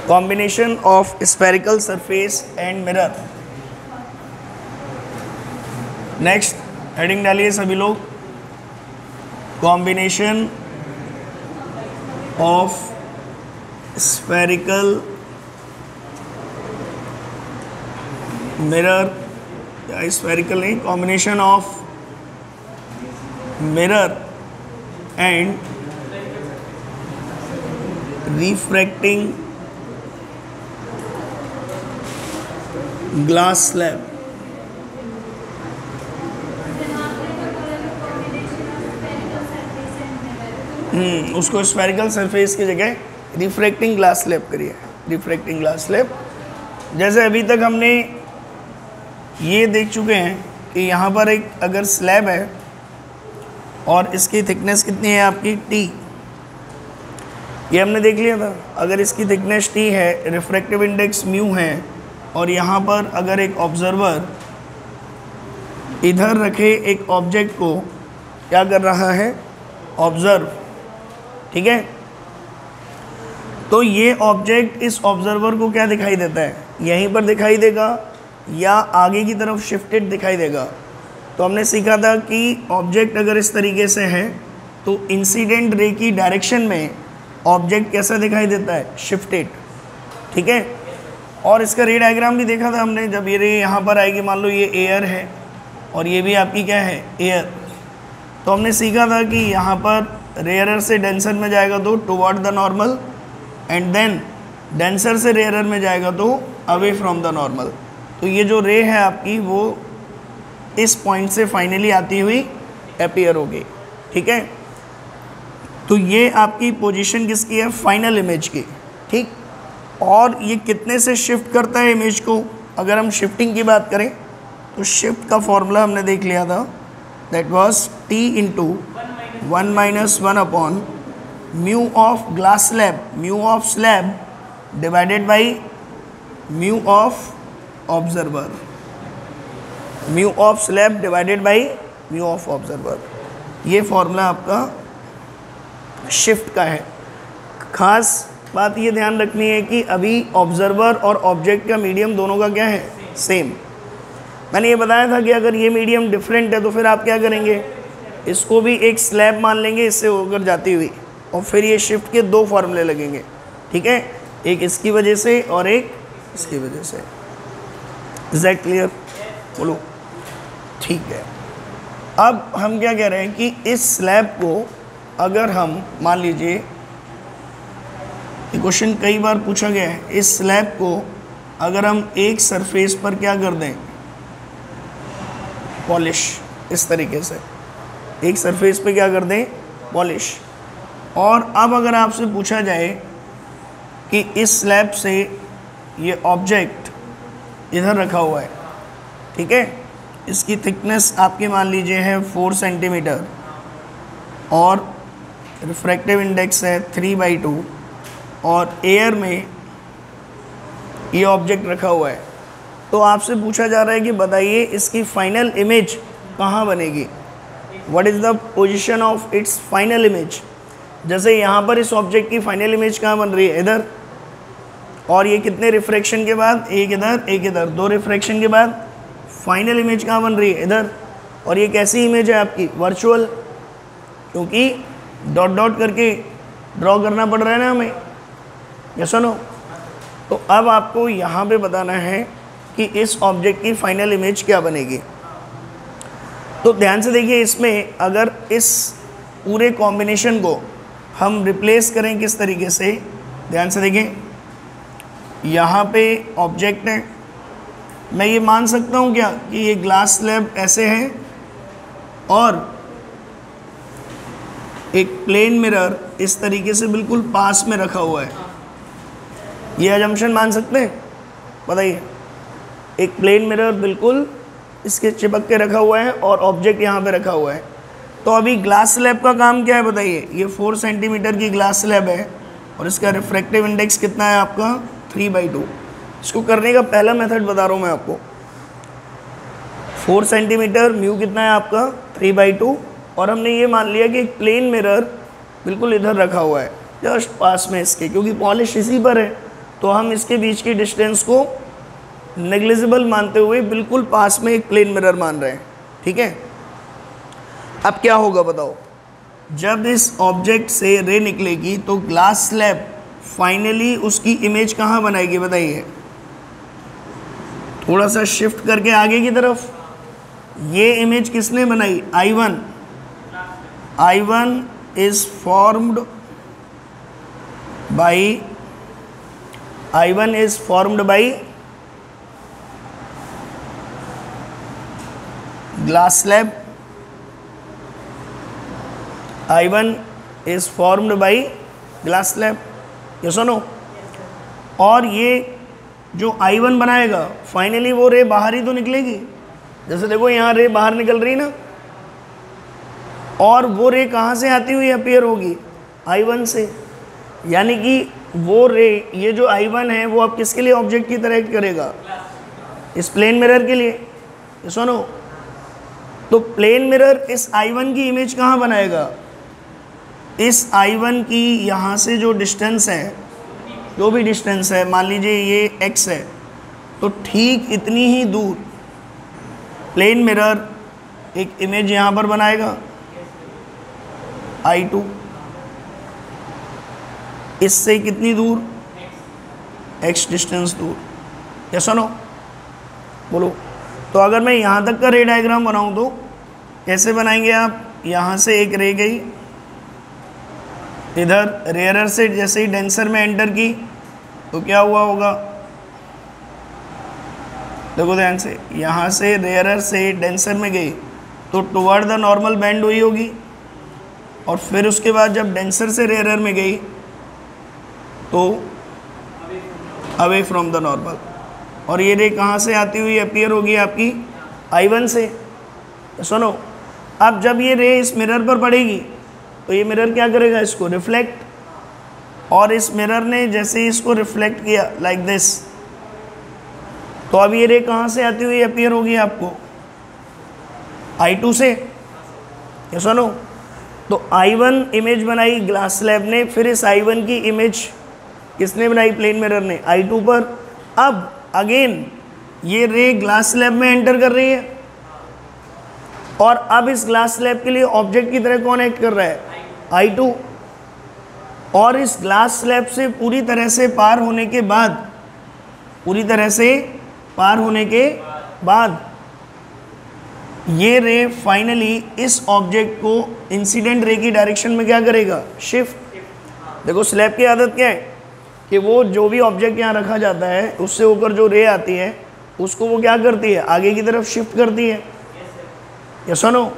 Combination of spherical surface and mirror. Next heading डालिए सभी लोग, कॉम्बिनेशन ऑफ स्फेरिकल मिरर, या स्फेरिकल नहीं, combination of mirror and refracting glass slab. उसको spherical surface की जगह रिफ्रैक्टिंग ग्लास स्लैब करिए, रिफ्रैक्टिंग ग्लास स्लैब। जैसे अभी तक हमने ये देख चुके हैं कि यहाँ पर एक अगर स्लैब है और इसकी थिकनेस कितनी है आपकी टी, ये हमने देख लिया था। अगर इसकी थिकनेस टी है, रिफ्रैक्टिव इंडेक्स म्यू है, और यहाँ पर अगर एक ऑब्जर्वर इधर रखे एक ऑब्जेक्ट को क्या कर रहा है, ऑब्जर्व, ठीक है, तो ये ऑब्जेक्ट इस ऑब्जर्वर को क्या दिखाई देता है, यहीं पर दिखाई देगा या आगे की तरफ शिफ्टेड दिखाई देगा। तो हमने सीखा था कि ऑब्जेक्ट अगर इस तरीके से है तो इंसिडेंट रे की डायरेक्शन में ऑब्जेक्ट कैसा दिखाई देता है, शिफ्टेड, ठीक है। और इसका रे डायग्राम भी देखा था हमने, जब ये रे यहाँ पर आएगी, मान लो ये एयर है और ये भी आपकी क्या है, एयर, तो हमने सीखा था कि यहाँ पर रेयरर से डेंसर में जाएगा तो toward the normal, and then denser से रेयरर में जाएगा तो अवे फ्रॉम द नॉर्मल। तो ये जो रे है आपकी वो इस पॉइंट से फाइनली आती हुई अपीयर होगी, ठीक है। तो ये आपकी पोजीशन किसकी है, फाइनल इमेज की, ठीक। और ये कितने से शिफ्ट करता है इमेज को, अगर हम शिफ्टिंग की बात करें तो शिफ्ट का फॉर्मूला हमने देख लिया था, that was T into 1 - 1 upon mu of glass slab, mu of slab divided by mu of observer, mu of slab divided by mu of observer. ये फॉर्मूला आपका शिफ्ट का है। खास बात ये ध्यान रखनी है कि अभी ऑब्जर्वर और ऑब्जेक्ट का मीडियम दोनों का क्या है, सेम। मैंने ये बताया था कि अगर ये मीडियम डिफरेंट है तो फिर आप क्या करेंगे, इसको भी एक स्लैब मान लेंगे इससे होकर जाती हुई, और फिर ये शिफ्ट के दो फॉर्मूले लगेंगे, ठीक है, एक इसकी वजह से और एक इसकी वजह से। इज दैट क्लियर, बोलो, ठीक है। अब हम क्या कह रहे हैं कि इस स्लैब को अगर हम मान लीजिए, ये क्वेश्चन कई बार पूछा गया है, इस स्लैब को अगर हम एक सरफेस पर क्या कर दें, पॉलिश, इस तरीके से एक सरफेस पे क्या कर दें, पॉलिश। और अब अगर आपसे पूछा जाए कि इस स्लैब से ये ऑब्जेक्ट इधर रखा हुआ है, ठीक है, इसकी थिकनेस आपकी मान लीजिए है 4 सेंटीमीटर और रिफ्रैक्टिव इंडेक्स है 3/2, और एयर में ये ऑब्जेक्ट रखा हुआ है, तो आपसे पूछा जा रहा है कि बताइए इसकी फाइनल इमेज कहाँ बनेगी, what is the position of its final image. जैसे यहाँ पर इस ऑब्जेक्ट की फाइनल इमेज कहाँ बन रही है, इधर, और ये कितने रिफ्रैक्शन के बाद, एक इधर एक इधर, 2 रिफ्रैक्शन के बाद फाइनल इमेज कहाँ बन रही है, इधर। और ये कैसी इमेज है आपकी, वर्चुअल, क्योंकि डॉट डॉट करके ड्रॉ करना पड़ रहा है ना हमें, यस और नो। तो अब आपको यहाँ पे बताना है कि इस ऑब्जेक्ट की फाइनल इमेज क्या बनेगी। तो ध्यान से देखिए, इसमें अगर इस पूरे कॉम्बिनेशन को हम रिप्लेस करें किस तरीके से, ध्यान से देखिए, यहाँ पे ऑब्जेक्ट है, मैं ये मान सकता हूँ क्या कि ये ग्लास स्लैब ऐसे है और एक प्लेन मिरर इस तरीके से बिल्कुल पास में रखा हुआ है, ये अजम्पशन मान सकते हैं, बताइए। एक प्लेन मिरर बिल्कुल इसके चिपक के रखा हुआ है और ऑब्जेक्ट यहाँ पे रखा हुआ है। तो अभी ग्लास स्लैब का काम क्या है बताइए, ये 4 सेंटीमीटर की ग्लास स्लैब है और इसका रिफ्रैक्टिव इंडेक्स कितना है आपका, 3/2। इसको करने का पहला मेथड बता रहा हूँ मैं आपको। 4 सेंटीमीटर, म्यू कितना है आपका, 3/2, और हमने ये मान लिया कि एक प्लेन मिरर बिल्कुल इधर रखा हुआ है, जस्ट पास में इसके, क्योंकि पॉलिश इसी पर है, तो हम इसके बीच की डिस्टेंस को नेग्लिजिबल मानते हुए बिल्कुल पास में एक प्लेन मिरर मान रहे हैं, ठीक है। अब क्या होगा बताओ, जब इस ऑब्जेक्ट से रे निकलेगी तो ग्लास स्लैब फाइनली उसकी इमेज कहाँ बनाएगी बताइए। थोड़ा सा शिफ्ट करके आगे की तरफ, ये इमेज किसने बनाई, I1। I1 is formed by glass slab. I1 is formed by glass slab, ये सुनो। और ये जो I1 बनाएगा फाइनली वो रे बाहर ही तो निकलेगी। जैसे देखो यहाँ रे बाहर निकल रही ना, और वो रे कहाँ से आती हुई अपीयर होगी, I1 से। यानी कि वो रे, ये जो I1 है वो अब किसके लिए ऑब्जेक्ट की तरह एक्ट करेगा, इस प्लेन मिरर के लिए। ये सुनो, तो प्लेन मिरर इस I1 की इमेज कहाँ बनाएगा, इस I1 की यहाँ से जो डिस्टेंस है, जो भी डिस्टेंस है, मान लीजिए ये x है, तो ठीक इतनी ही दूर प्लेन मिरर एक इमेज यहाँ पर बनाएगा I2। इससे कितनी दूर, x डिस्टेंस दूर, या सुनो बोलो। तो अगर मैं यहाँ तक का रे डायग्राम बनाऊँ तो कैसे बनाएंगे आप, यहाँ से एक रे गई इधर, रेयरर से जैसे ही डेंसर में एंटर की तो क्या हुआ होगा, देखो ध्यान से, यहाँ से रेयरर से डेंसर में गई तो टुवर्ड द नॉर्मल बेंड हुई होगी, और फिर उसके बाद जब डेंसर से रेयरर में गई तो अवे फ्रॉम द नॉर्मल, और ये रे कहाँ से आती हुई अपीयर होगी, आपकी I1 से। सुनो, अब जब ये रे इस मिरर पर पड़ेगी तो ये मिरर क्या करेगा, इसको रिफ्लेक्ट, और इस मिरर ने जैसे इसको रिफ्लेक्ट किया लाइक दिस, तो अब ये रे कहाँ से आती हुई अपीयर होगी आपको, I2 से। ये सुनो, तो I1 इमेज बनाई ग्लास स्लैब ने, फिर इस I1 की इमेज किसने बनाई, प्लेन मिरर ने, I2 पर। अब अगेन ये रे ग्लास स्लैब में एंटर कर रही है, और अब इस ग्लास स्लैब के लिए ऑब्जेक्ट की तरह कौन एक्ट कर रहा है, I2। और इस ग्लास स्लैब से पूरी तरह से पार होने के बाद ये रे फाइनली इस ऑब्जेक्ट को इंसिडेंट रे की डायरेक्शन में क्या करेगा, शिफ्ट। देखो स्लैब की आदत क्या है कि वो जो भी ऑब्जेक्ट यहाँ रखा जाता है उससे होकर जो रे आती है उसको वो क्या करती है, आगे की तरफ शिफ्ट करती है। या सुनो,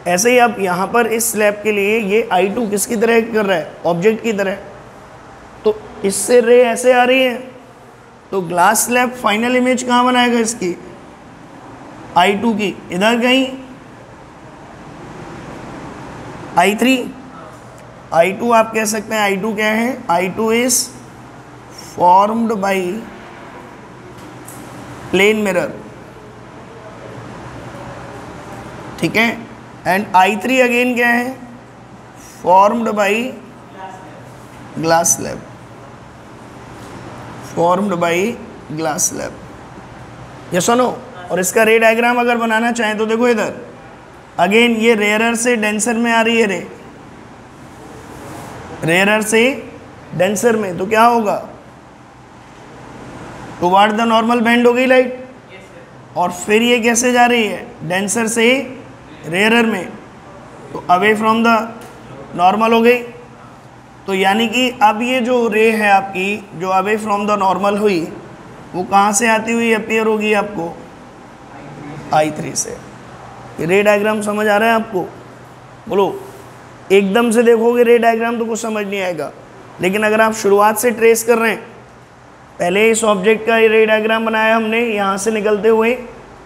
ऐसे ही आप यहाँ पर इस स्लैब के लिए ये I2 किसकी तरह एक्ट कर रहा है, ऑब्जेक्ट की तरह। तो इससे रे ऐसे आ रही है, तो ग्लास स्लैब फाइनल इमेज कहाँ बनाएगा इसकी, I2 की, इधर कहीं I2 आप कह सकते हैं। I2 क्या है, I2 is formed by plane mirror, ठीक है। एंड I3 अगेन क्या है, फॉर्म्ड बाई ग्लास स्लैब, ये सुनो। और इसका रे डायग्राम अगर बनाना चाहें तो देखो इधर अगेन ये रेयरर से डेंसर में आ रही है रे, रेयरर से डेंसर में, तो क्या होगा, टुवर्ड द नॉर्मल बेंड हो गई लाइट, और फिर ये कैसे जा रही है, डेंसर से रेयरर में, तो अवे फ्रॉम द नॉर्मल हो गई। तो यानी कि अब ये जो रे है आपकी, जो अवे फ्रॉम द नॉर्मल हुई, वो कहाँ से आती हुई अपीयर होगी आपको, I3 से। ये रे डायग्राम समझ आ रहा है आपको, बोलो। एकदम से देखोगे रे डायग्राम तो कुछ समझ नहीं आएगा, लेकिन अगर आप शुरुआत से ट्रेस कर रहे हैं, पहले इस ऑब्जेक्ट का रे डायग्राम बनाया हमने यहाँ से निकलते हुए,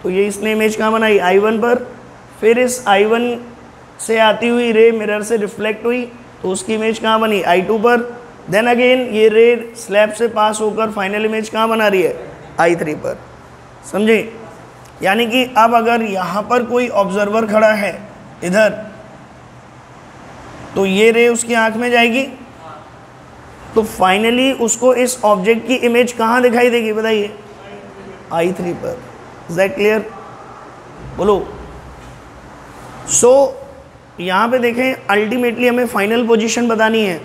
तो ये इसने इमेज कहाँ बनाई, I1 पर, फिर इस I1 से आती हुई रे मिरर से रिफ्लेक्ट हुई, तो उसकी इमेज कहाँ बनी, I2 पर। देन अगेन ये रे स्लैब से पास होकर फाइनल इमेज कहाँ बना रही है, I3 पर। समझे? यानी कि अब अगर यहाँ पर कोई ऑब्जर्वर खड़ा है इधर, तो ये रे उसकी आँख में जाएगी, तो फाइनली उसको इस ऑब्जेक्ट की इमेज कहाँ दिखाई देगी बताइए? I3 पर। Is that clear? बोलो। सो यहाँ पे देखें, अल्टीमेटली हमें फाइनल पोजीशन बतानी है,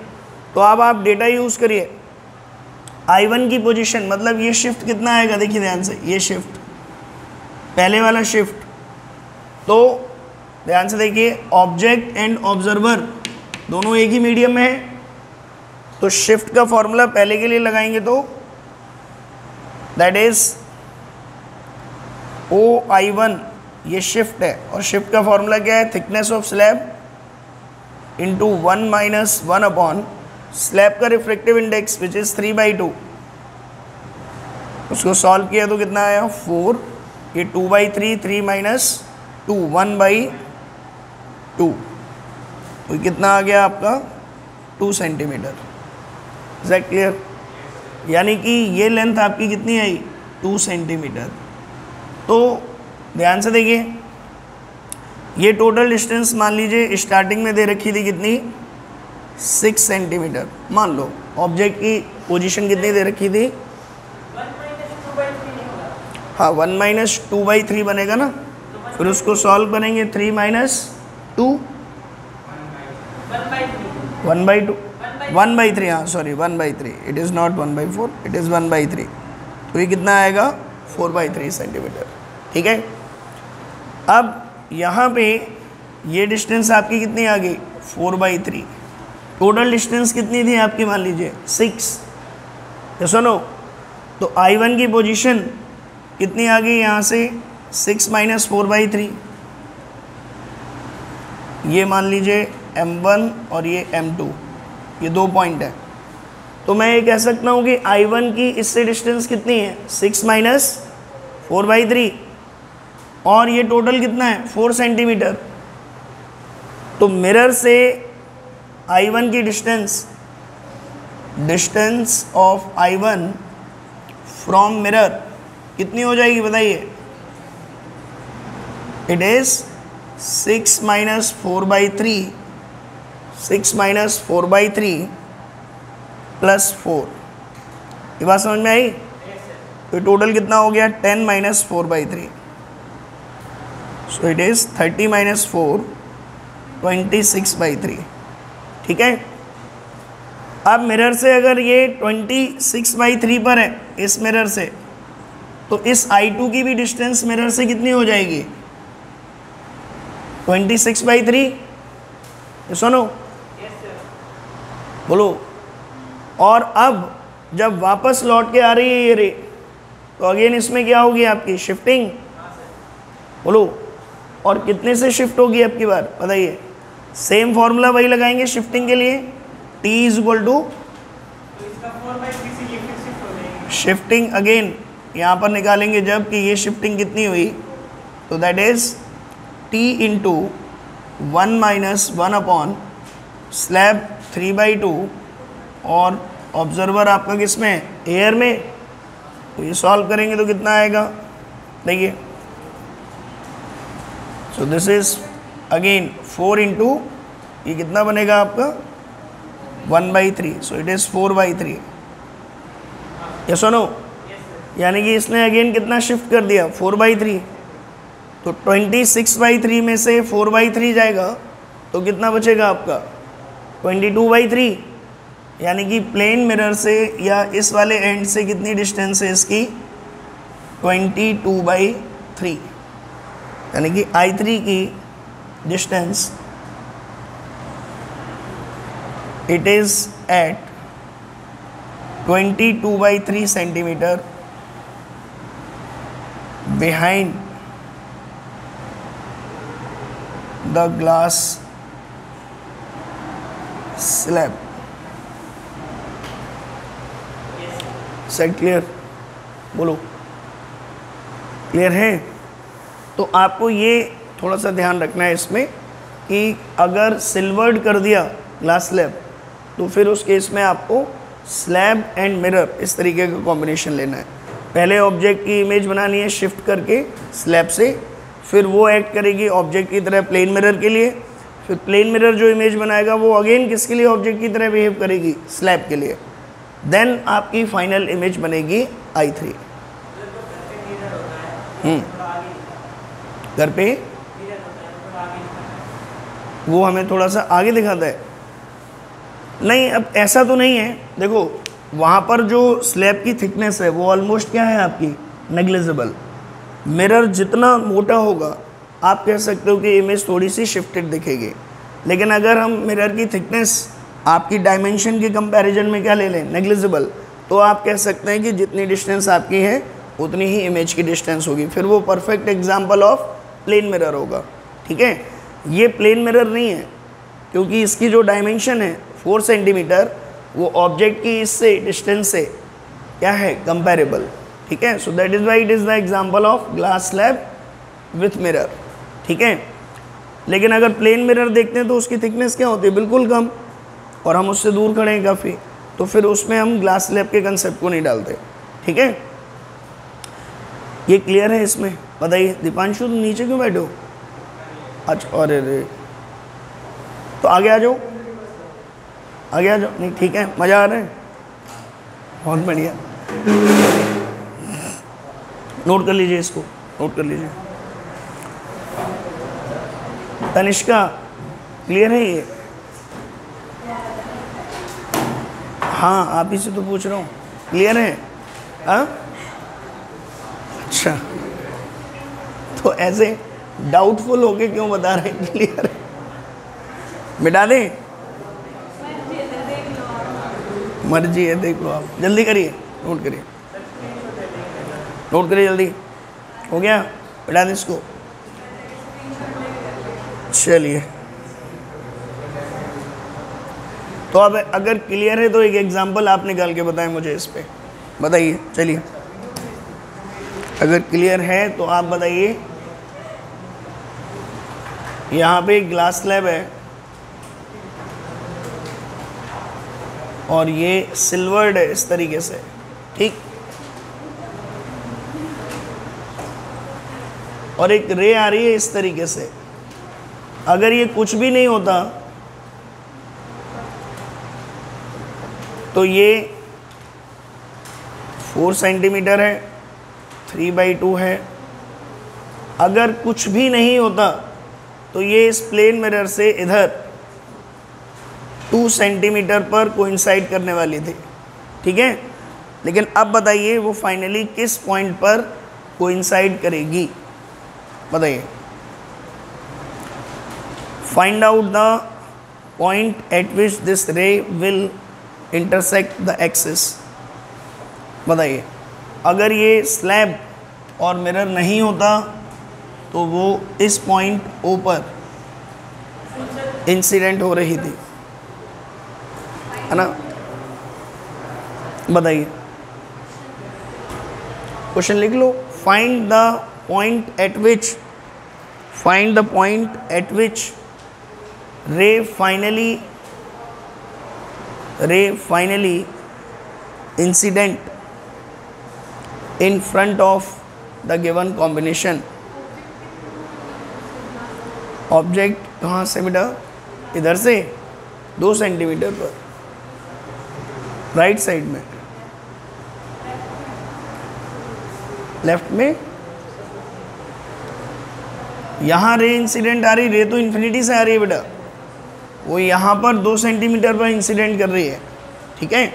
तो अब आप डेटा यूज़ करिए। I1 की पोजीशन मतलब ये शिफ्ट कितना आएगा, देखिए ध्यान से, ये शिफ्ट पहले वाला शिफ्ट, तो ध्यान से देखिए, ऑब्जेक्ट एंड ऑब्जर्वर दोनों एक ही मीडियम में है, तो शिफ्ट का फॉर्मूला पहले के लिए लगाएंगे तो दैट इज OI1, ये शिफ्ट है, और शिफ्ट का फॉर्मूला क्या है? Thickness of slab into 1 minus 1 upon slab का रिफ्रेक्टिव इंडेक्स विच इज़ 3/2। उसको सॉल्व किया तो कितना आया? 4, ये 2/3, 3 माइनस 2, 1/2, तो कितना आ गया आपका? 2 सेंटीमीटर। Is that clear? यानी कि ये लेंथ आपकी कितनी आई? 2 सेंटीमीटर। तो ध्यान से देखिए, ये टोटल डिस्टेंस मान लीजिए स्टार्टिंग में दे रखी थी कितनी? 6 सेंटीमीटर। मान लो ऑब्जेक्ट की पोजीशन कितनी दे रखी थी? हाँ, 1 माइनस 2/3 बनेगा ना, फिर उसको सॉल्व करेंगे, 3 माइनस 2, 1/2, 1/3, हाँ sorry 1/3, it is not 1/4, it is 1/3, तो ये कितना आएगा? 4/3 सेंटीमीटर। ठीक है। अब यहाँ पे ये डिस्टेंस आपकी कितनी आ गई? 4/3। टोटल डिस्टेंस कितनी थी आपकी, मान लीजिए 6। ये सुनो, तो I1 की पोजीशन कितनी आ गई यहाँ से? 6 माइनस 4/3, ये मान लीजिए M1 और ये M2, ये 2 पॉइंट है। तो मैं ये कह सकता हूँ कि I1 की इससे डिस्टेंस कितनी है? 6 माइनस 4/3, और ये टोटल कितना है? 4 सेंटीमीटर। तो मिरर से I1 की distance of I1 from mirror कितनी हो जाएगी बताइए? It is 6 minus 4/3, 6 minus 4/3 plus 4। ये बात समझ में आई? तो टोटल कितना हो गया? 10 minus 4/3, so it is 30 minus 4, 26/3। ठीक है। अब मिरर से अगर ये 26/3 पर है इस मिरर से, तो इस I2 की भी डिस्टेंस मिरर से कितनी हो जाएगी? 26/3। सुनो, बोलो। और अब जब वापस लौट के आ रही है ये रे, तो अगेन इसमें क्या होगी आपकी? शिफ्टिंग। बोलो। और कितने से शिफ्ट होगी आपकी बार बताइए? सेम फॉर्मूला वही लगाएंगे शिफ्टिंग के लिए, T is equal to shifting. Again यहाँ पर निकालेंगे जब कि ये शिफ्टिंग कितनी हुई, तो that is T into 1 minus 1 upon slab 3/2, और ऑब्जर्वर आपका किस में? एयर में। तो ये सॉल्व करेंगे तो कितना आएगा? देखिए, so this is again 4 into, ये कितना बनेगा आपका? 1/3, सो इट इज़ 4/3। ये सुनो, यानी कि इसने अगेन कितना शिफ्ट कर दिया? 4/3। तो 26/3 में से 4/3 जाएगा तो कितना बचेगा आपका? 22/3। यानी कि प्लेन मिरर से या इस वाले एंड से कितनी डिस्टेंस है इसकी? 22/3। यानी कि I3 की distance it is at 22/3 centimetre behind the glass slab. Set clear? बोलो, क्लियर है? तो आपको ये थोड़ा सा ध्यान रखना है इसमें कि अगर सिल्वर्ड कर दिया ग्लास स्लैब, तो फिर उस केस में आपको स्लैब एंड मिरर इस तरीके का कॉम्बिनेशन लेना है। पहले ऑब्जेक्ट की इमेज बनानी है शिफ्ट करके स्लैब से, फिर वो एक्ट करेगी ऑब्जेक्ट की तरह प्लेन मिरर के लिए, फिर प्लेन मिरर जो इमेज बनाएगा वो अगेन किसके लिए? ऑब्जेक्ट की तरह बिहेव करेगी, स्लैब के लिए। देन आपकी फाइनल इमेज बनेगी I3। घर पे वो हमें थोड़ा सा आगे दिखाता है। नहीं, अब ऐसा तो नहीं है, देखो वहाँ पर जो स्लैब की थिकनेस है वो ऑलमोस्ट क्या है आपकी नेग्लिजिबल। मिरर जितना मोटा होगा आप कह सकते हो कि इमेज थोड़ी सी शिफ्टेड दिखेगी, लेकिन अगर हम मिरर की थिकनेस आपकी डायमेंशन के कंपैरिजन में क्या ले लें, नेग्लिजिबल, तो आप कह सकते हैं कि जितनी डिस्टेंस आपकी है उतनी ही इमेज की डिस्टेंस होगी। फिर वो perfect example of plane mirror होगा। ठीक है, ये प्लेन मिरर नहीं है क्योंकि इसकी जो डायमेंशन है 4 सेंटीमीटर, वो ऑब्जेक्ट की इससे डिस्टेंस से क्या है, कंपेरेबल। ठीक है, so that is why it is the example of glass slab with mirror. ठीक है, लेकिन अगर प्लेन मिरर देखते हैं तो उसकी थिकनेस क्या होती है, बिल्कुल कम, और हम उससे दूर खड़े हैं काफ़ी, तो फिर उसमें हम ग्लास स्लैब के कंसेप्ट को नहीं डालते। ठीक है, ये क्लियर है इसमें? बताइए दीपांशु, तुम नीचे क्यों बैठे हो? अच्छा, अरे रे, तो आगे आ जाओ, आगे आ जाओ। नहीं ठीक है, मज़ा आ रहा है, बहुत बढ़िया। नोट कर लीजिए इसको, नोट कर लीजिए। तनिष्का, क्लियर है ये? हाँ, आप ही से तो पूछ रहा हूँ, क्लियर है? हाँ, अच्छा, तो ऐसे डाउटफुल होके क्यों बता रहे हैं क्लियर है? मिटा दें? मर्जी है, देख लो आप, जल्दी करिए, नोट करिए, नोट करिए जल्दी। हो गया? मिटा दें इसको। चलिए, तो अब अगर क्लियर है तो एक एग्जांपल आप निकाल के बताएं मुझे इस पे, बताइए। चलिए, अगर क्लियर है तो आप बताइए। यहाँ पे एक ग्लास स्लैब है और ये सिल्वर्ड है इस तरीके से, ठीक, और एक रे आ रही है इस तरीके से। अगर ये कुछ भी नहीं होता तो ये 4 सेंटीमीटर है, 3/2 है। अगर कुछ भी नहीं होता तो ये इस प्लेन मिरर से इधर 2 सेंटीमीटर पर कोइंसाइड करने वाली थी। ठीक है, लेकिन अब बताइए वो फाइनली किस पॉइंट पर कोइंसाइड करेगी, बताइए। Find out the point at which this रे विल इंटरसेक्ट द एक्सिस। बताइए, अगर ये स्लैब और मिरर नहीं होता तो वो इस पॉइंट ओ पर इंसिडेंट हो रही थी, है ना? बताइए, क्वेश्चन लिख लो। Find the point at which, find the point at which ray finally incident in front of the given combination। Object कहाँ से बेटा, इधर से 2 सेंटीमीटर पर, राइट साइड में, लेफ्ट में। यहाँ रे इंसिडेंट आ रही, रे तो इन्फिनिटी से आ रही है बेटा, वो यहाँ पर 2 सेंटीमीटर पर इंसिडेंट कर रही है। ठीक है,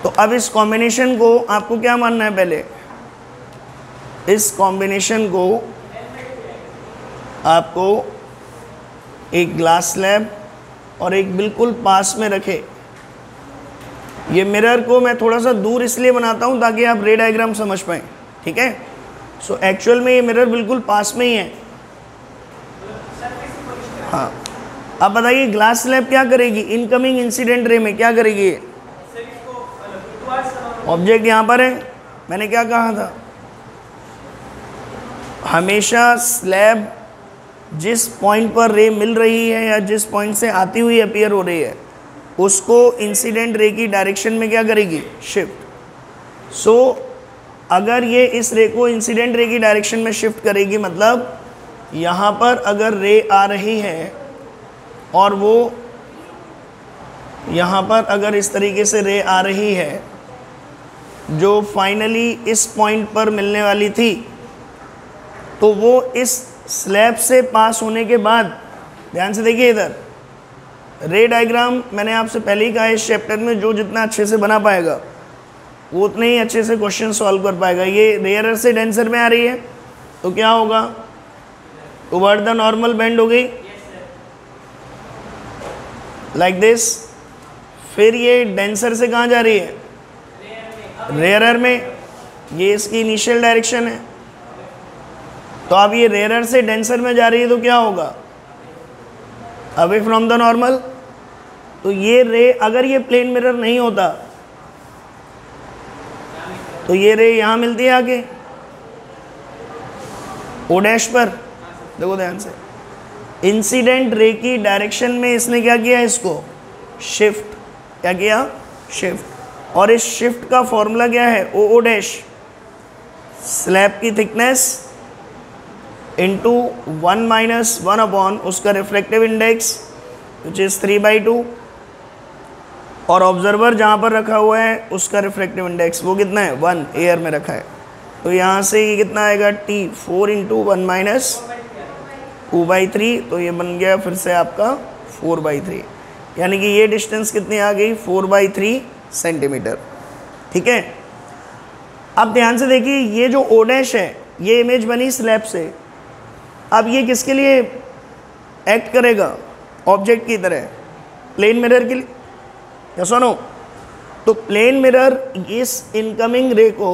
तो अब इस कॉम्बिनेशन को आपको क्या मानना है, पहले इस कॉम्बिनेशन को आपको एक ग्लास स्लैब और एक बिल्कुल पास में रखे। ये मिरर को मैं थोड़ा सा दूर इसलिए बनाता हूँ ताकि आप रे डायग्राम समझ पाएँ। ठीक है, सो एक्चुअल में ये मिरर बिल्कुल पास में ही है। हाँ, अब बताइए ग्लास स्लैब क्या करेगी, इनकमिंग इंसिडेंट रे में क्या करेगी? ऑब्जेक्ट यहाँ पर है, मैंने क्या कहा था, हमेशा स्लैब जिस पॉइंट पर रे मिल रही है या जिस पॉइंट से आती हुई अपीयर हो रही है उसको इंसिडेंट रे की डायरेक्शन में क्या करेगी, शिफ्ट। सो अगर ये इस रे को इंसिडेंट रे की डायरेक्शन में शिफ्ट करेगी, मतलब यहाँ पर अगर रे आ रही है और वो यहाँ पर अगर इस तरीके से रे आ रही है जो फाइनली इस पॉइंट पर मिलने वाली थी, तो वो इस स्लैब से पास होने के बाद, ध्यान से देखिए इधर रे डायग्राम मैंने आपसे पहले ही कहा इस चैप्टर में जो जितना अच्छे से बना पाएगा वो उतने ही अच्छे से क्वेश्चन सॉल्व कर पाएगा। ये रेयरर से डेंसर में आ रही है तो क्या होगा, टुवर्ड द नॉर्मल बेंड हो गई लाइक दिस। फिर ये डेंसर से कहाँ जा रही है, रेयरर में, ये इसकी इनिशियल डायरेक्शन है। तो अब ये रेयरर से डेंसर में जा रही है तो क्या होगा, अवे फ्रॉम द नॉर्मल। तो ये रे अगर ये प्लेन मिरर नहीं होता तो ये रे यहाँ मिलती है आगे ओ डैश पर। देखो ध्यान से, इंसिडेंट रे की डायरेक्शन में इसने क्या किया, इसको शिफ्ट, क्या किया, शिफ्ट। और इस शिफ्ट का फॉर्मूला क्या है, ओ ओ डैश, स्लैब की थिकनेस इंटू 1 माइनस 1 अपॉन उसका रिफ्लेक्टिव इंडेक्स विच इज़ 3/2, और ऑब्जर्वर जहाँ पर रखा हुआ है उसका रिफ्लेक्टिव इंडेक्स वो कितना है, 1 एयर में रखा है। तो यहाँ से ये कितना आएगा, T 4 इंटू 1 माइनस 2/3, तो ये बन गया फिर से आपका 4/3, यानी कि ये डिस्टेंस कितनी आ गई, 4/3 सेंटीमीटर। ठीक है, अब ध्यान से देखिए ये जो ओ डैश है ये इमेज बनी स्लैब से, अब ये किसके लिए एक्ट करेगा, ऑब्जेक्ट की तरह, प्लेन मिरर के लिए, या सुनो। तो प्लेन मिरर इस इनकमिंग रे को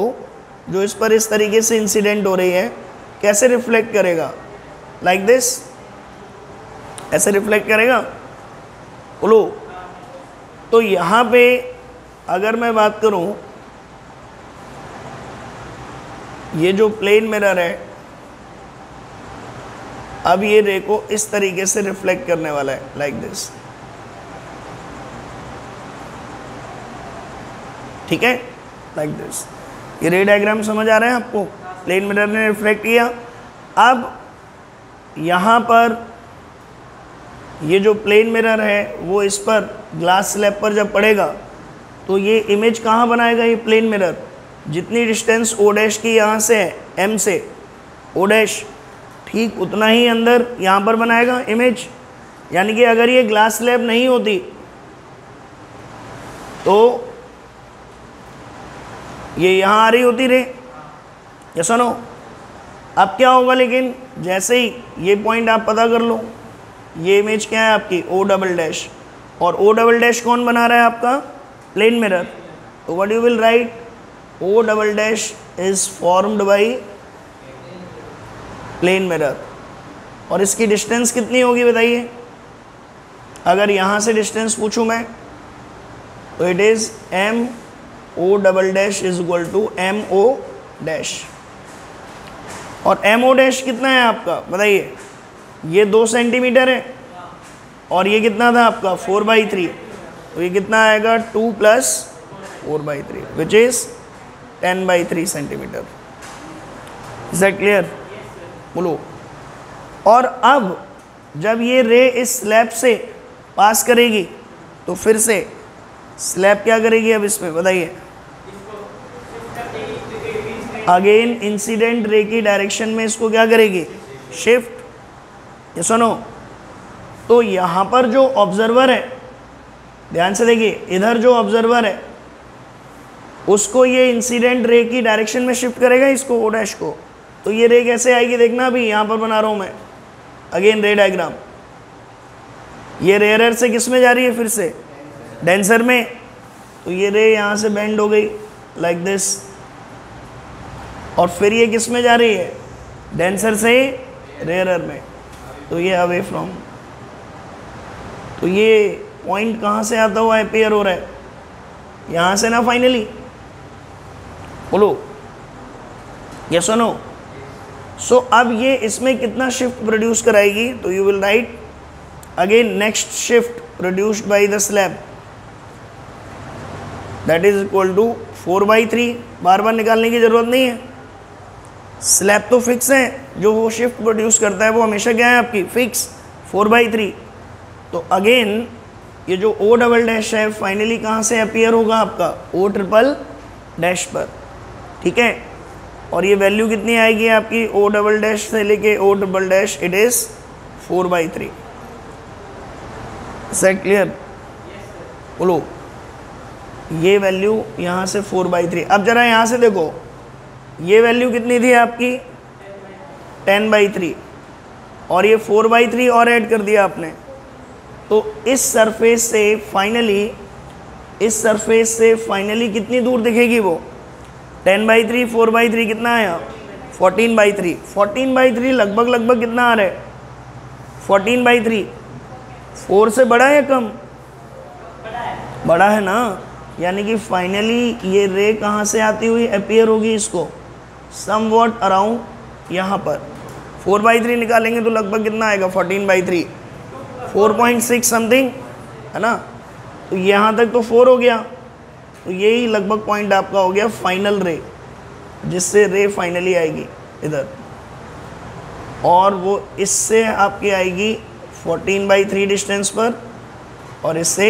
जो इस पर इस तरीके से इंसिडेंट हो रही है कैसे रिफ्लेक्ट करेगा, लाइक दिस, ऐसे रिफ्लेक्ट करेगा। बोलो, तो यहाँ पे अगर मैं बात करूँ, ये जो प्लेन मिरर है अब ये रे को इस तरीके से रिफ्लेक्ट करने वाला है, लाइक दिस। ठीक है, लाइक दिस। ये रे डायग्राम समझ आ रहा है आपको, प्लेन मिरर ने रिफ्लेक्ट किया। अब यहाँ पर ये जो प्लेन मिरर है वो इस पर ग्लास स्लैब पर जब पड़ेगा तो ये इमेज कहाँ बनाएगा, ये प्लेन मिरर जितनी डिस्टेंस ओ डैश की यहाँ से है, एम से ओ डैश, ठीक उतना ही अंदर यहाँ पर बनाएगा इमेज। यानी कि अगर ये ग्लास स्लैब नहीं होती तो ये यहाँ आ रही होती रे, या सुनो। अब क्या होगा, लेकिन जैसे ही ये पॉइंट आप पता कर लो, ये इमेज क्या है आपकी, ओ डबल डैश, और ओ डबल डैश कौन बना रहा है आपका, प्लेन मिरर। तो what you will write, O double dash is formed by plane mirror. और इसकी डिस्टेंस कितनी होगी बताइए, अगर यहाँ से डिस्टेंस पूछूं मैं तो it is M O double dash is equal to M O dash. और एम ओ डैश कितना है आपका बताइए, ये 2 सेंटीमीटर है और ये कितना था आपका 4/3, तो ये कितना आएगा 2 + 4/3 which is 10/3 centimetre. Is that clear, बोलो। और अब जब ये रे इस स्लैब से पास करेगी तो फिर से स्लैब क्या करेगी, अब इसमें बताइए, अगेन इंसिडेंट रे की डायरेक्शन में इसको क्या करेगी, शिफ्ट। ये सुनो, तो यहाँ पर जो ऑब्जर्वर है, ध्यान से देखिए, इधर जो ऑब्जर्वर है उसको ये इंसिडेंट रे की डायरेक्शन में शिफ्ट करेगा, इसको ओ डैश को। तो ये रे कैसे आएगी देखना, अभी यहाँ पर बना रहा हूँ मैं अगेन रे डायग्राम। ये रेयरर से किस में जा रही है, फिर से डेंसर में। तो ये रे यहाँ से बेंड हो गई लाइक दिस, और फिर ये किस में जा रही है, डेंसर से रेयरर में। तो ये अवे फ्रॉम, तो ये पॉइंट कहाँ से आता हुआ अपीयर हो रहा है, यहाँ से ना फाइनली, बोलो ये सुनो। सो अब ये इसमें कितना शिफ्ट प्रोड्यूस कराएगी, तो you will write again next shift produced by the slab that is equal to 4/3। बार बार निकालने की ज़रूरत नहीं है, स्लैब तो फिक्स है, जो वो शिफ्ट प्रोड्यूस करता है वो हमेशा क्या है आपकी, फिक्स 4/3। तो अगेन ये जो ओ डबल डैश है फाइनली कहाँ से अपीयर होगा आपका ओ ट्रिपल डैश पर, ठीक है। और ये वैल्यू कितनी आएगी आपकी ओ डबल डैश से लेके ओ triple dash, it is 4/3। Set clear? बोलो ये वैल्यू यहाँ से 4/3। अब जरा यहाँ से देखो ये वैल्यू कितनी थी आपकी 10/3 और ये 4/3 और ऐड कर दिया आपने, तो इस सरफेस से फाइनली कितनी दूर दिखेगी वो 10/3 4/3 कितना आया 14/3। 14/3 लगभग कितना आ रहा है 14/3 4 से बड़ा है या कम? बड़ा है ना, यानी कि फाइनली ये रे कहाँ से आती हुई अपीयर होगी इसको समवॉट अराउंड यहाँ पर। 4/3 निकालेंगे तो लगभग कितना आएगा 14/3 4.6 समथिंग है ना, तो यहाँ तक तो 4 हो गया, तो यही लगभग पॉइंट आपका हो गया फाइनल रे, जिससे रे फाइनली आएगी इधर, और वो इससे आपकी आएगी 14/3 डिस्टेंस पर और इससे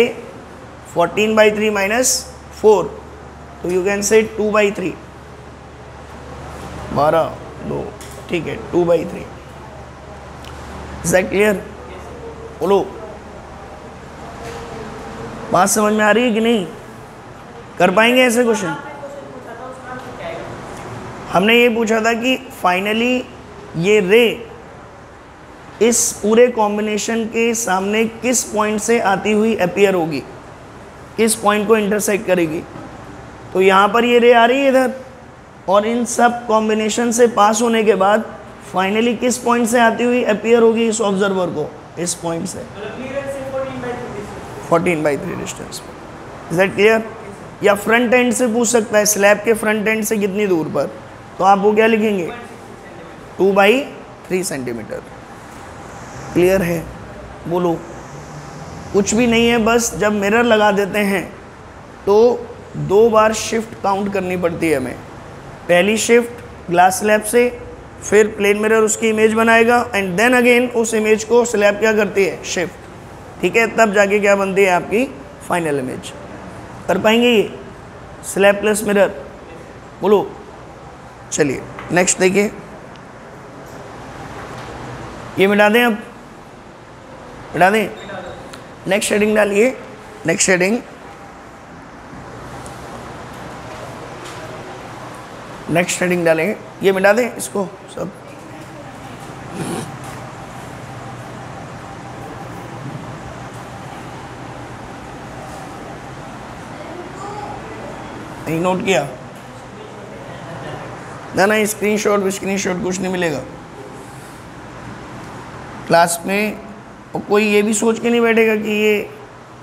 14/3 - 4, तो यू कैन से 2/3 12 2, ठीक है 2/3। Is that clear? बोलो बात समझ में आ रही है कि नहीं? कर पाएंगे ऐसे क्वेश्चन? हमने ये पूछा था कि फाइनली ये रे इस पूरे कॉम्बिनेशन के सामने किस पॉइंट से आती हुई अपीयर होगी, किस पॉइंट को इंटरसेक्ट करेगी। तो यहाँ पर ये रे आ रही है इधर, और इन सब कॉम्बिनेशन से पास होने के बाद फाइनली किस पॉइंट से आती हुई अपीयर होगी इस ऑब्जर्वर को, इस पॉइंट से 14/3 डिस्टेंस पर। Is that clear? या फ्रंट एंड से पूछ सकता है, स्लैब के फ्रंट एंड से कितनी दूर पर, तो आप वो क्या लिखेंगे 2/3 सेंटीमीटर। क्लियर है? बोलो कुछ भी नहीं है, बस जब मिरर लगा देते हैं तो 2 बार शिफ्ट काउंट करनी पड़ती है हमें। पहली शिफ्ट ग्लास स्लैब से, फिर प्लेन मिरर उसकी इमेज बनाएगा एंड देन अगेन उस इमेज को स्लैब क्या करती है शिफ्ट, ठीक है, तब जाके क्या बनती है आपकी फाइनल इमेज। कर पाएंगे ये स्लैब प्लस मिरर? बोलो चलिए नेक्स्ट देखिए, ये मिटा दें, अब मिटा दें, नेक्स्ट शेडिंग डालिए, नेक्स्ट शेडिंग, नेक्स्ट शेडिंग डालेंगे, ये मिटा दें इसको सब। नहीं नोट किया ना स्क्रीनशॉट कुछ नहीं मिलेगा क्लास में। और कोई ये भी सोच के नहीं बैठेगा कि ये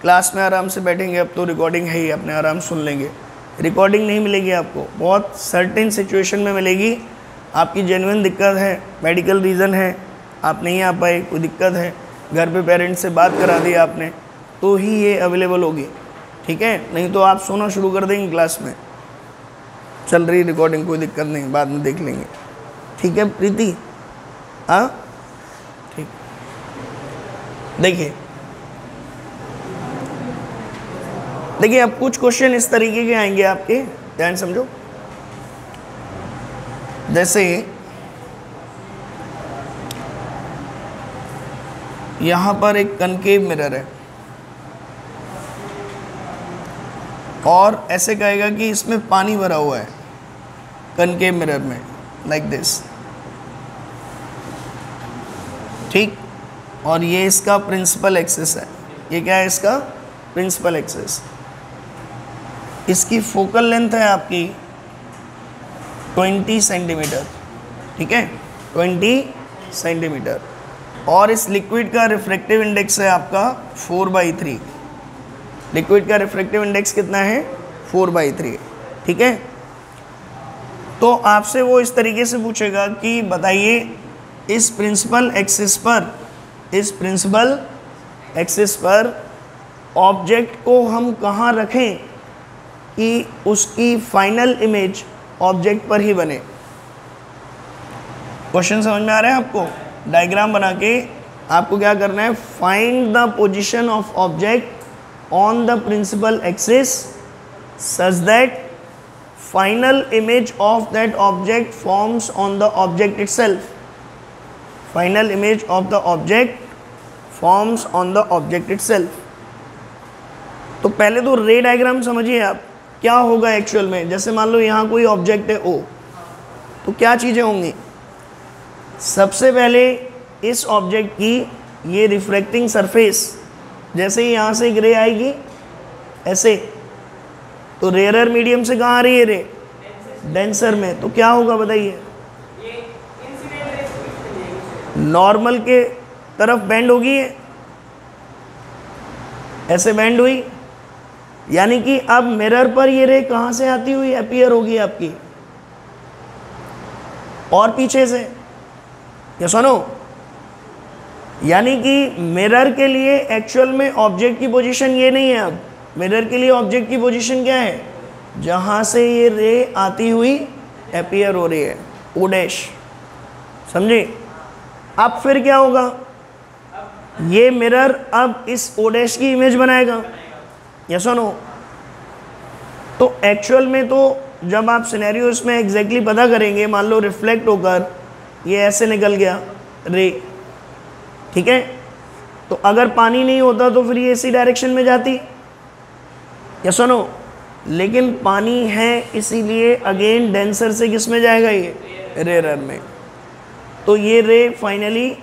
क्लास में आराम से बैठेंगे, अब तो रिकॉर्डिंग है ही, अपने आराम सुन लेंगे। रिकॉर्डिंग नहीं मिलेगी आपको, बहुत सर्टेन सिचुएशन में मिलेगी। आपकी जेन्युइन दिक्कत है, मेडिकल रीज़न है, आप नहीं आ पाए, कोई दिक्कत है, घर पे पेरेंट्स से बात करा दी आपने, तो ही ये अवेलेबल होगी, ठीक है। नहीं तो आप सोना शुरू कर देंगे क्लास में, चल रही रिकॉर्डिंग, कोई दिक्कत नहीं, बाद में देख लेंगे, ठीक है प्रीति? हाँ ठीक। देखिए अब कुछ क्वेश्चन इस तरीके के आएंगे आपके, ध्यान समझो। जैसे यहां पर एक कनकेव मिरर है और ऐसे कहेगा कि इसमें पानी भरा हुआ है कनकेव मिरर में, लाइक दिस, ठीक। और ये इसका प्रिंसिपल एक्सिस है, ये क्या है इसका प्रिंसिपल एक्सिस। इसकी फोकल लेंथ है आपकी 20 सेंटीमीटर, ठीक है 20 सेंटीमीटर, और इस लिक्विड का रिफ्रैक्टिव इंडेक्स है आपका 4/3। लिक्विड का रिफ्रैक्टिव इंडेक्स कितना है 4/3, ठीक है। तो आपसे वो इस तरीके से पूछेगा कि बताइए इस प्रिंसिपल एक्सिस पर ऑब्जेक्ट को हम कहाँ रखें कि उसकी फाइनल इमेज ऑब्जेक्ट पर ही बने। क्वेश्चन समझ में आ रहा है आपको? डायग्राम बना के आपको क्या करना है, find the position of object on the principal axis such that final image of that object forms on the object itself. Final image of the object forms on the object itself. तो पहले तो रे diagram समझिए आप क्या होगा actual में। जैसे मान लो यहाँ कोई ऑब्जेक्ट है O, तो क्या चीज़ें होंगी? सबसे पहले इस ऑब्जेक्ट की ये रिफ्लेक्टिंग सरफेस, जैसे ही यहाँ से एक रे आएगी ऐसे, तो रेयर मीडियम से कहाँ आ रही है रे? डेंसर में। तो क्या होगा बताइए? नॉर्मल के तरफ बेंड होगी, ऐसे बेंड हुई, यानी कि अब मिरर पर ये रे कहाँ से आती हुई अपीयर होगी आपकी? और पीछे से। या सुनो, यानी कि मिरर के लिए एक्चुअल में ऑब्जेक्ट की पोजीशन ये नहीं है। अब मिरर के लिए ऑब्जेक्ट की पोजीशन क्या है? जहाँ से ये रे आती हुई अपीयर हो रही है, ओ डैश। समझे? अब फिर क्या होगा? ये मिरर अब इस ओ डैश की इमेज बनाएगा। या सुनो, तो एक्चुअल में तो जब आप सिनेरियो इसमें एग्जैक्टली पता करेंगे, मान लो रिफ्लेक्ट होकर ये ऐसे निकल गया रे, ठीक है, तो अगर पानी नहीं होता तो फिर ये इसी डायरेक्शन में जाती। या सुनो, लेकिन पानी है इसीलिए अगेन डेंसर से किस में जाएगा? ये रेयर में। तो ये रे फाइनली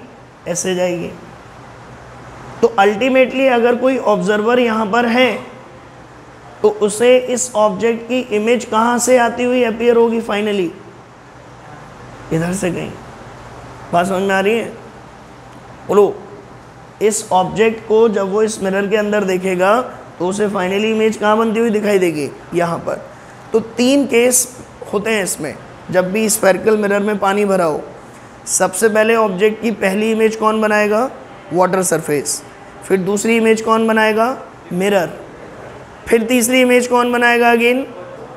ऐसे जाएगी। तो अल्टीमेटली अगर कोई ऑब्जर्वर यहाँ पर है तो उसे इस ऑब्जेक्ट की इमेज कहाँ से आती हुई अपीयर होगी? फाइनली इधर से कहीं। बात समझ में आ रही है? बोलो, इस ऑब्जेक्ट को जब वो इस मिरर के अंदर देखेगा तो उसे फाइनली इमेज कहाँ बनती हुई दिखाई देगी? यहाँ पर। तो 3 केस होते हैं इसमें जब भी स्फेरिकल मिरर में पानी भरा हो। सबसे पहले ऑब्जेक्ट की पहली इमेज कौन बनाएगा? Water surface. फिर दूसरी इमेज कौन बनाएगा? मिरर। फिर तीसरी इमेज कौन बनाएगा? Again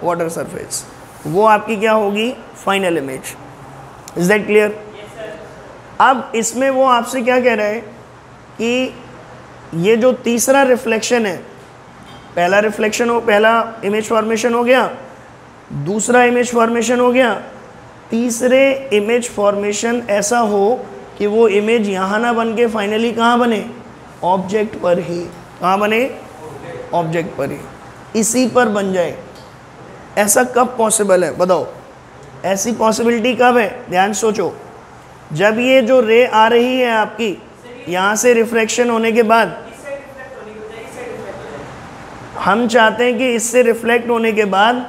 water surface. वो आपकी क्या होगी? Final image. Is that clear? अब इसमें वो आपसे क्या कह रहा है कि ये जो तीसरा रिफ्लेक्शन है, पहला रिफ्लेक्शन हो, पहला इमेज फॉर्मेशन हो गया, दूसरा इमेज फॉर्मेशन हो गया, तीसरे इमेज फॉर्मेशन ऐसा हो कि वो इमेज यहाँ ना बन के फाइनली कहाँ बने? ऑब्जेक्ट पर ही। कहाँ बने? ऑब्जेक्ट पर ही, इसी पर बन जाए। ऐसा कब पॉसिबल है बताओ? ऐसी पॉसिबिलिटी कब है? ध्यान सोचो। जब ये जो रे आ रही है आपकी यहाँ से रिफ्लेक्शन होने के बाद, हम चाहते हैं कि इससे रिफ्लेक्ट होने के बाद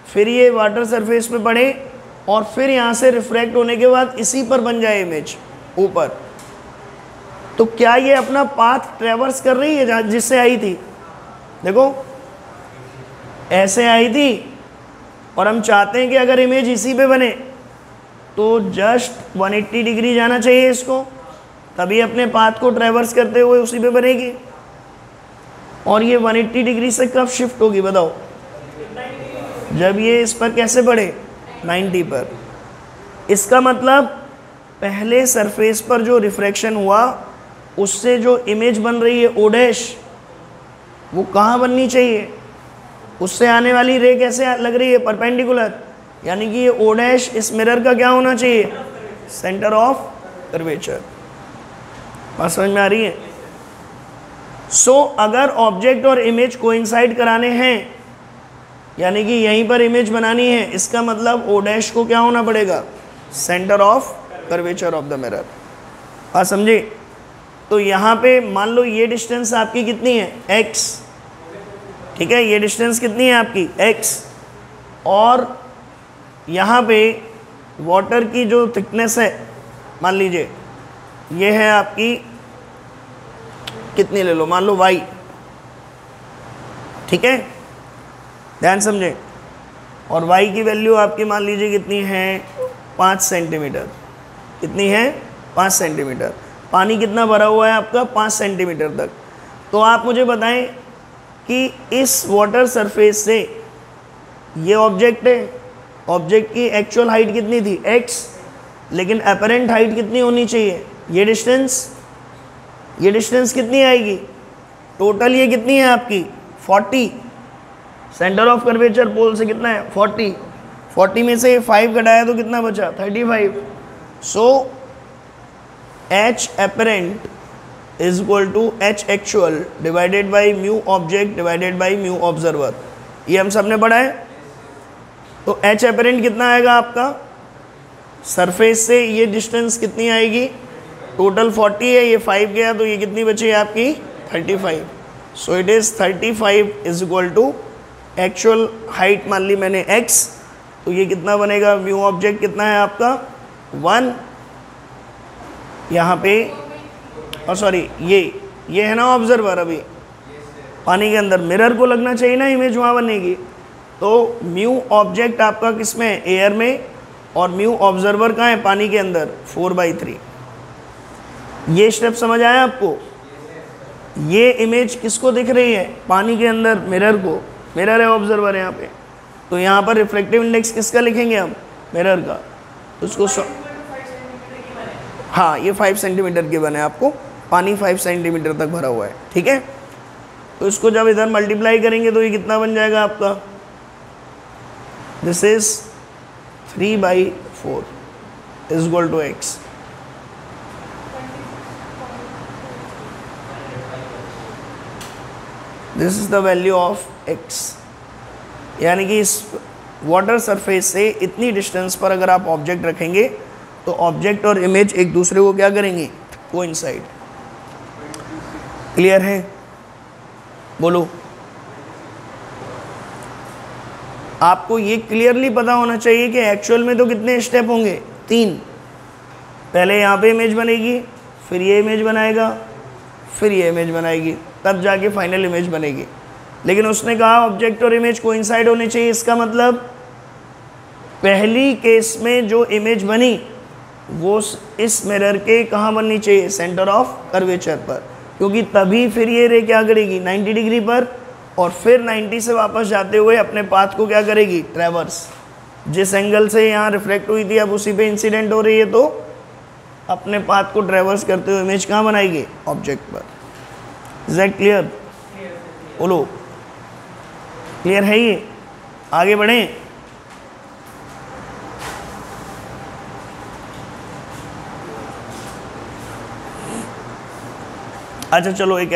फिर ये वाटर सरफेस पे पड़े और फिर यहाँ से रिफ्लेक्ट होने के बाद इसी पर बन जाए इमेज ऊपर। तो क्या ये अपना पाथ ट्रेवर्स कर रही है जिससे आई थी? देखो, ऐसे आई थी और हम चाहते हैं कि अगर इमेज इसी पे बने तो जस्ट 180 डिग्री जाना चाहिए इसको, तभी अपने पाथ को ट्रेवर्स करते हुए उसी पे बनेगी। और ये 180 डिग्री से कब शिफ्ट होगी बताओ? जब ये इस पर कैसे बढ़े? 90 पर। इसका मतलब पहले सरफेस पर जो रिफ्रैक्शन हुआ उससे जो इमेज बन रही है ओ डैश, वो कहाँ बननी चाहिए? उससे आने वाली रे कैसे लग रही है? परपेंडिकुलर। यानी कि ये ओ डैश इस मिरर का क्या होना चाहिए? Centre of curvature. बात समझ में आ रही है? सो अगर ऑब्जेक्ट और इमेज कोइंसाइड कराने हैं, यानी कि यहीं पर इमेज बनानी है, इसका मतलब ओ डैश को क्या होना पड़ेगा? Centre of curvature of the mirror. बात समझे? तो यहाँ पे मान लो ये डिस्टेंस आपकी कितनी है? x, ठीक है, ये डिस्टेंस कितनी है आपकी? x। और यहाँ पे वाटर की जो थिकनेस है, मान लीजिए ये है आपकी, कितनी ले लो, मान लो y, ठीक है, ध्यान समझे। और y की वैल्यू आपकी मान लीजिए कितनी है? 5 सेंटीमीटर। कितनी है? 5 सेंटीमीटर। पानी कितना भरा हुआ है आपका? 5 सेंटीमीटर तक। तो आप मुझे बताएं कि इस वाटर सरफेस से ये ऑब्जेक्ट है, ऑब्जेक्ट की एक्चुअल हाइट कितनी थी? x, लेकिन अपरेंट हाइट कितनी होनी चाहिए? ये डिस्टेंस कितनी आएगी? टोटल ये कितनी है आपकी 40, सेंटर ऑफ कर्वेचर पोल से कितना है 40 में से 5 घटाया तो कितना बचा 35। सो H apparent is equal to H actual divided by mu object divided by mu observer. ये हम सब ने पढ़ा है। तो H apparent कितना आएगा आपका, सरफेस से ये डिस्टेंस कितनी आएगी, टोटल 40 है, ये 5 गया तो ये कितनी बची है आपकी 35। So it is 35 is equal to actual height मान ली मैंने x, तो ये कितना बनेगा, म्यू ऑब्जेक्ट कितना है आपका 1, यहाँ पे और सॉरी ये है ना ऑब्जर्वर, अभी पानी के अंदर मिरर को लगना चाहिए ना इमेज वहाँ बनेगी। तो म्यू ऑब्जेक्ट आपका किस में, एयर में, और म्यू ऑब्जर्वर कहाँ है, पानी के अंदर 4/3। ये स्टेप समझ आया आपको। ये इमेज किसको दिख रही है, पानी के अंदर मिरर को, मिरर है ऑब्जर्वर यहाँ पे। तो यहाँ पर रिफ्लेक्टिव इंडेक्स किसका लिखेंगे हम, मिरर का। तो उसको हाँ ये 5 सेंटीमीटर के बने, आपको पानी 5 सेंटीमीटर तक भरा हुआ है, ठीक है। तो इसको जब इधर मल्टीप्लाई करेंगे तो ये कितना बन जाएगा आपका, this is 3/4 is equal to x। This is the value of x। यानी कि इस वाटर सरफेस से इतनी डिस्टेंस पर अगर आप ऑब्जेक्ट रखेंगे तो ऑब्जेक्ट और इमेज एक दूसरे को क्या करेंगे, कोइंसाइड। क्लियर है, बोलो। आपको ये क्लियरली पता होना चाहिए कि एक्चुअल में तो कितने स्टेप होंगे, 3। पहले यहाँ पे इमेज बनेगी, फिर ये इमेज बनाएगा, फिर ये इमेज बनाएगी, तब जाके फाइनल इमेज बनेगी। लेकिन उसने कहा ऑब्जेक्ट और इमेज कोइंसाइड होने चाहिए। इसका मतलब पहली केस में जो इमेज बनी वो इस मिरर के कहाँ बननी चाहिए, सेंटर ऑफ कर्वेचर पर, क्योंकि तभी फिर ये रे क्या करेगी 90 डिग्री पर, और फिर 90 से वापस जाते हुए अपने पाथ को क्या करेगी, ट्रैवर्स। जिस एंगल से यहाँ रिफ्लेक्ट हुई थी अब उसी पे इंसिडेंट हो रही है, तो अपने पाथ को ट्रैवर्स करते हुए इमेज कहाँ बनाएगी, ऑब्जेक्ट पर। इज दैट क्लियर, बोलो। क्लियर है ये, आगे बढ़ें। अच्छा चलो एक